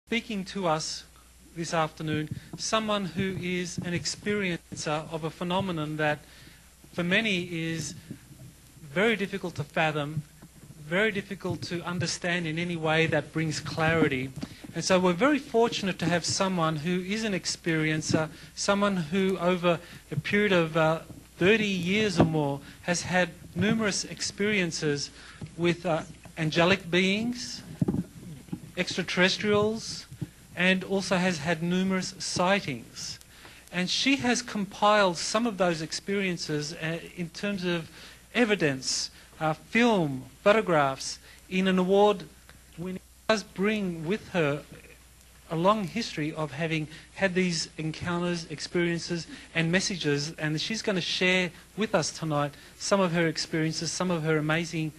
speaking to us this afternoon, someone who is an experiencer of a phenomenon that for many is very difficult to fathom, very difficult to understand in any way that brings clarity. And so we're very fortunate to have someone who is an experiencer, someone who over a period of 30 years or more has had numerous experiences with angelic beings, extraterrestrials, and also has had numerous sightings. And she has compiled some of those experiences in terms of evidence, film, photographs, in an award-winning. Does bring with her a long history of having had these encounters, experiences, and messages, and she's going to share with us tonight some of her experiences, some of her amazing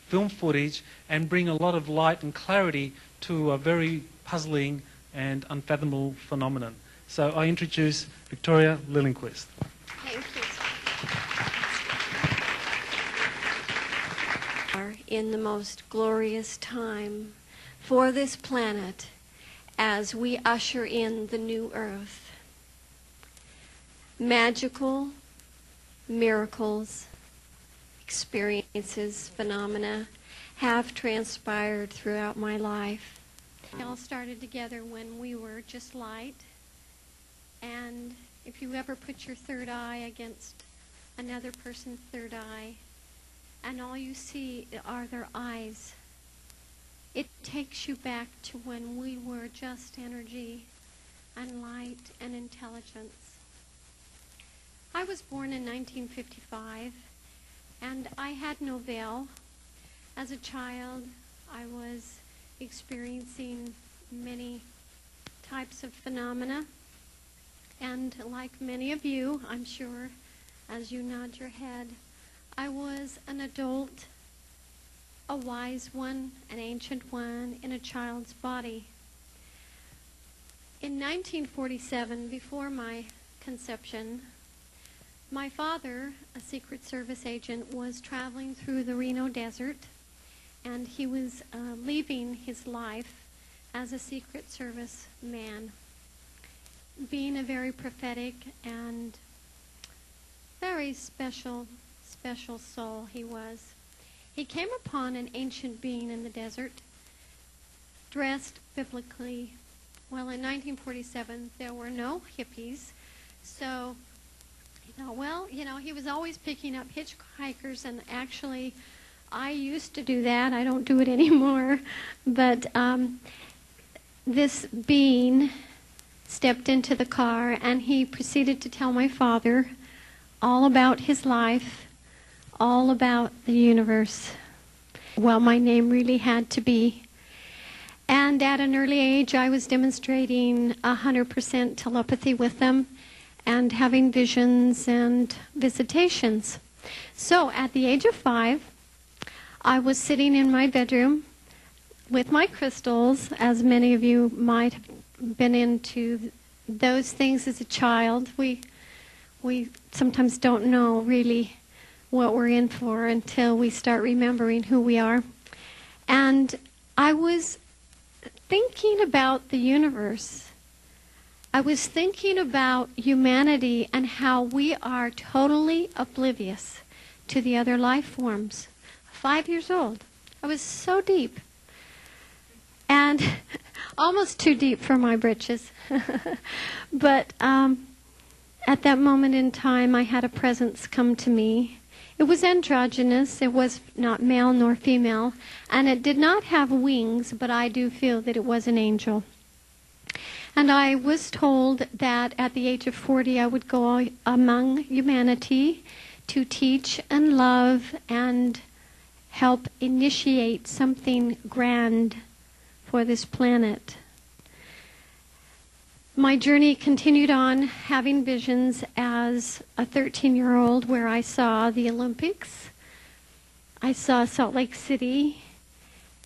film footage, and bring a lot of light and clarity to a very puzzling and unfathomable phenomenon. So I introduce Victoria Liljenquist. Thank you. In the most glorious time for this planet as we usher in the new earth. Magical miracles, experiences, phenomena have transpired throughout my life. It all started together when we were just light. And if you ever put your third eye against another person's third eye, and all you see are their eyes, it takes you back to when we were just energy and light and intelligence. I was born in 1955, and I had no veil. As a child, I was experiencing many types of phenomena, and like many of you, I'm sure, as you nod your head, I was an adult, a wise one, an ancient one in a child's body. In 1947, before my conception, my father, a Secret Service agent, was traveling through the Reno Desert, and he was leaving his life as a Secret Service man, being a very prophetic and very special soul he was. He came upon an ancient being in the desert, dressed biblically. Well, in 1947, there were no hippies, so, he was always picking up hitchhikers, and actually, I used to do that. I don't do it anymore, but this being stepped into the car, and he proceeded to tell my father all about his life, all about the universe. Well, my name really had to be. And at an early age, I was demonstrating 100% telepathy with them and having visions and visitations. So at the age of 5, I was sitting in my bedroom with my crystals, as many of you might have been into those things as a child. We sometimes don't know really what we're in for until we start remembering who we are. And I was thinking about the universe. I was thinking about humanity and how we are totally oblivious to the other life forms. 5 years old. I was so deep. And almost too deep for my britches. But at that moment in time, I had a presence come to me. It was androgynous. It was not male nor female. And it did not have wings, but I do feel that it was an angel. And I was told that at the age of 40, I would go among humanity to teach and love and help initiate something grand for this planet. My journey continued on, having visions as a 13-year-old where I saw the Olympics, I saw Salt Lake City,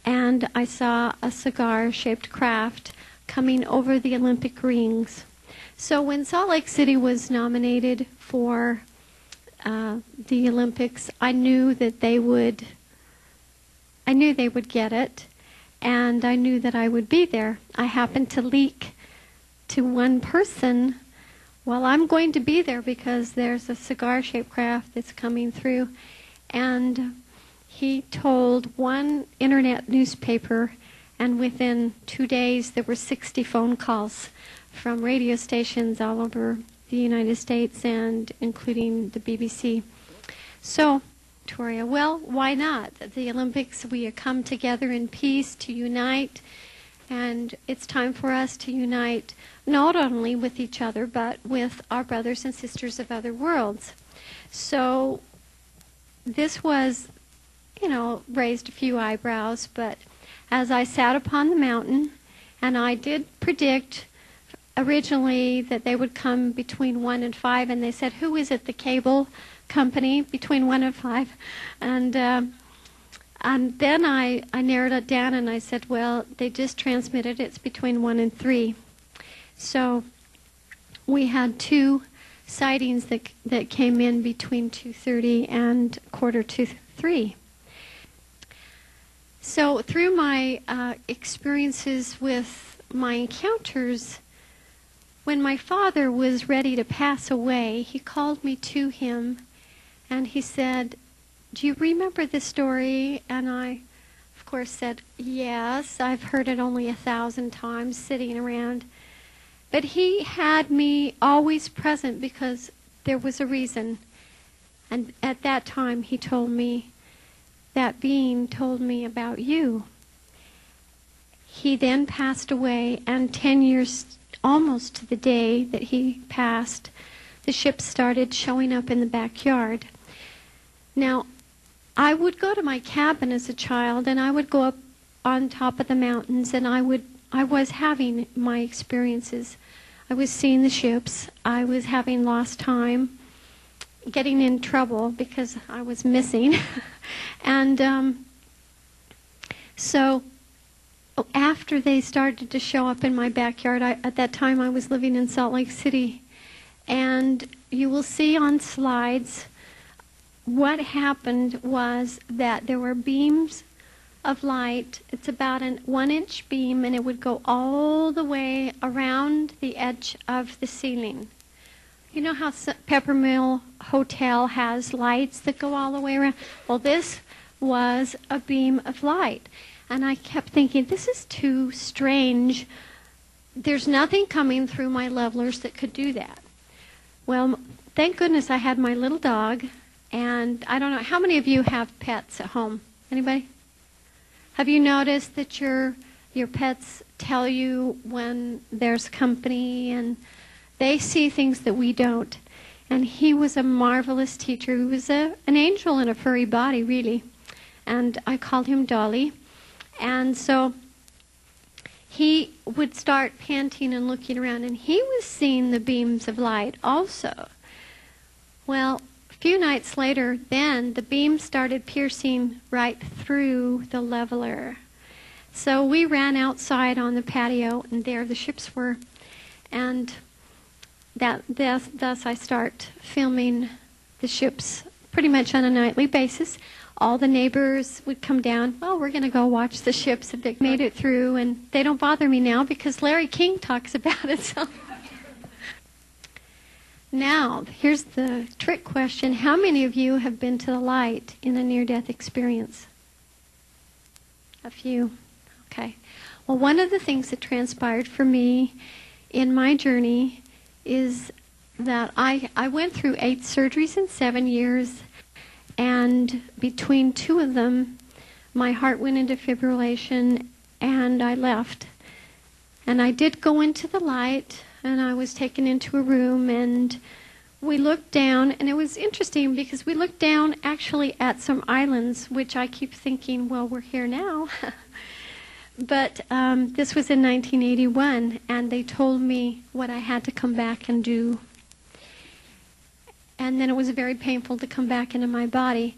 and I saw a cigar-shaped craft coming over the Olympic rings. So when Salt Lake City was nominated for the Olympics, I knew that they would get it. and I knew that I would be there. I happened to leak to one person, well, I'm going to be there because there's a cigar-shaped craft that's coming through. And he told one internet newspaper, and within 2 days there were 60 phone calls from radio stations all over the United States and including the BBC. So, Victoria, well, why not? The Olympics, we come together in peace to unite, and it's time for us to unite not only with each other, but with our brothers and sisters of other worlds. So this was, raised a few eyebrows, but as I sat upon the mountain, and I did predict originally that they would come between 1 and 5, and they said, who is it, the cable company, between 1 and 5? And then I narrowed it down and I said, well, they just transmitted it's between 1 and 3. So we had 2 sightings that came in between 2:30 and 2:45. So through my experiences with my encounters, when my father was ready to pass away, he called me to him and he said, do you remember this story? And I, of course, said, yes, I've heard it only 1,000 times sitting around. But he had me always present because there was a reason. And at that time, he told me, that being told me about you. He then passed away, and 10 years, almost to the day that he passed, the ships started showing up in the backyard. Now, I would go to my cabin as a child, and I would go up on top of the mountains, and I was having my experiences. I was seeing the ships. I was having lost time, getting in trouble because I was missing. And so after they started to show up in my backyard, at that time I was living in Salt Lake City, and you will see on slides what happened was that there were beams of light. It's about a 1-inch beam, and it would go all the way around the edge of the ceiling. You know how Peppermill Hotel has lights that go all the way around? Well, this was a beam of light. And I kept thinking, this is too strange. There's nothing coming through my levelers that could do that. Well, thank goodness I had my little dog. And I don't know, how many of you have pets at home? Anybody? Have you noticed that your pets tell you when there's company, and they see things that we don't? And he was a marvelous teacher. He was an angel in a furry body, really. And I called him Dolly. And so he would start panting and looking around, and he was seeing the beams of light also. Well, a few nights later, then the beam started piercing right through the leveler. So we ran outside on the patio, and there the ships were. And thus I start filming the ships pretty much on a nightly basis. All the neighbors would come down. Well, we're going to go watch the ships if they made it through, and they don't bother me now because Larry King talks about it. So. Now, here's the trick question. How many of you have been to the light in a near-death experience? A few. Okay. Well, one of the things that transpired for me in my journey is that I went through 8 surgeries in 7 years, and between 2 of them, my heart went into fibrillation, and I left. And I did go into the light, and I was taken into a room, and we looked down, and it was interesting because we looked down actually at some islands, which I keep thinking, well, we're here now. But this was in 1981, and they told me what I had to come back and do. And then it was very painful to come back into my body.